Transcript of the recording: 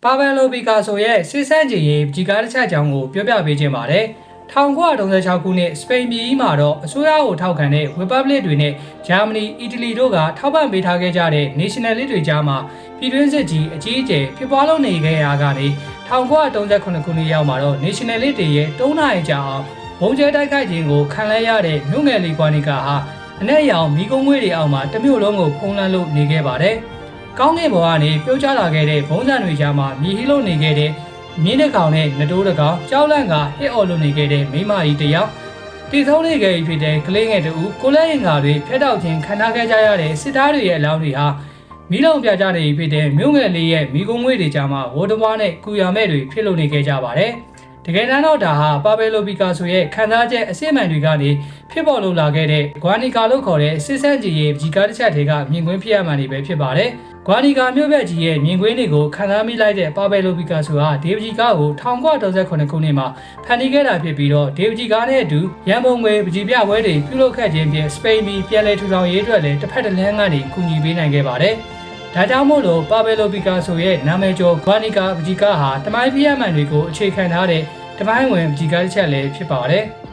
ပါဗယ်လိုပီကာဆိုရဲ့စစ်ဆန့်ကျင်ရေးကြီးကားတစ်ချက်ကြောင်းကိုပြောပြပေးခြင်းပါတယ်1936ခုနှစ်စပိန်ပြည်မှာတော့အစိုးရကိုထောက်ခံတဲ့ Republic တွေနဲ့ဂျာမနီအီတလီတို့ကထောက်ပံ့ပေးထားခဲ့ကြတဲ့ Nationalist တွေကြားမှာပြည်တွင်းစစ်ကြီးအကြီးအကျယ်ဖြစ်ပွားလို့နေခဲ့ရာကနေ1938ခုနှစ်ရောက်မှာတော့ Nationalist တွေရဲ့3နာရီကြာအောင်ဘုံကျဲတိုက်ခိုက်ခြင်းကိုခံလဲရတဲ့မြို့ငယ်လေးကွာနီကာဟာအနဲ့ရောင်မိကုံးငွေတွေအောက်မှာတမျိုးလုံးကိုဖုံးလွှမ်းလို့နေခဲ့ပါတယ်။ကောင်းကင်ဘဝကနေပြုတ်ကျလာခဲ့တဲ့ဘုံစံတွေကြားမှာမြေဟီးလို့နေခဲ့တဲ့မြင်းတစ်ကောင်နဲ့နတိုးတစ်ကောင်ကြောက်လန့်ကဟစ်အော်လို့နေခဲ့တဲ့မိမကြီးတစ်ယောက်တည်ဆုံးနေခဲ့ဖြစ်တဲ့ကလေးငယ်တူကိုလက်ရင်္ကာတွေဖျက်တောက်ခြင်းခံထားခဲ့ကြရတဲ့စစ်သားတွေရဲ့အလောင်းတွေဟာမိလုံးပြကြနေဖြစ်တဲ့မြို့ငယ်လေးရဲ့မိကုံးငွေတွေကြားမှာဝတ်တမွားနဲ့ကူရမဲ့တွေဖြစ်လို့နေခဲ့ကြပါတယ်။တကယ်တမ်းတော့ဒါဟာပါဗယ်လိုပီကာဆိုရဲ့ခံစားချက်အစစ်အမှန်တွေကနေဖြစ်ပေါ်လို့လာခဲ့တဲ့ဂွာနီကာလို့ခေါ်တဲ့စစ်ဆန့်ကျင်ရေးဂျီကာတစ်ချက်တွေကမြင်ကွင်းဖြစ်ရမှန်တွေပဲဖြစ်ပါတယ်။ဂွာနီကာမြို့ပြကြီးရဲ့မြင်ကွင်းတွေကိုခံစားမိလိုက်တဲ့ပါဗယ်လိုပီကာဆိုဟာဒေဗဂျီကာကို1938ခုနှစ်မှာဖန်တီးခဲ့တာဖြစ်ပြီးတော့ဒေဗဂျီကာနဲ့အတူရန်ပုံငွေပကြီးပြပွဲတွေပြုလုပ်ခဲ့ခြင်းဖြင့်စပိန်ပြည်ပြည်လဲထူထောင်ရေးအတွက်လည်းတစ်ဖက်တစ်လမ်းကနေကူညီပေးနိုင်ခဲ့ပါတယ်။ဒါကြောင့်မို့လို့ပါဗယ်လိုပီကာဆိုရဲ့နာမည်ကျော်ဂွာနီကာပကြီးကာဟာတမိုင်းပြရမှန်တွေကိုအခြေခံထားတဲ့တမိုင်းဝင်ပကြီးကာတစ်ချက်လည်းဖြစ်ပါတယ်။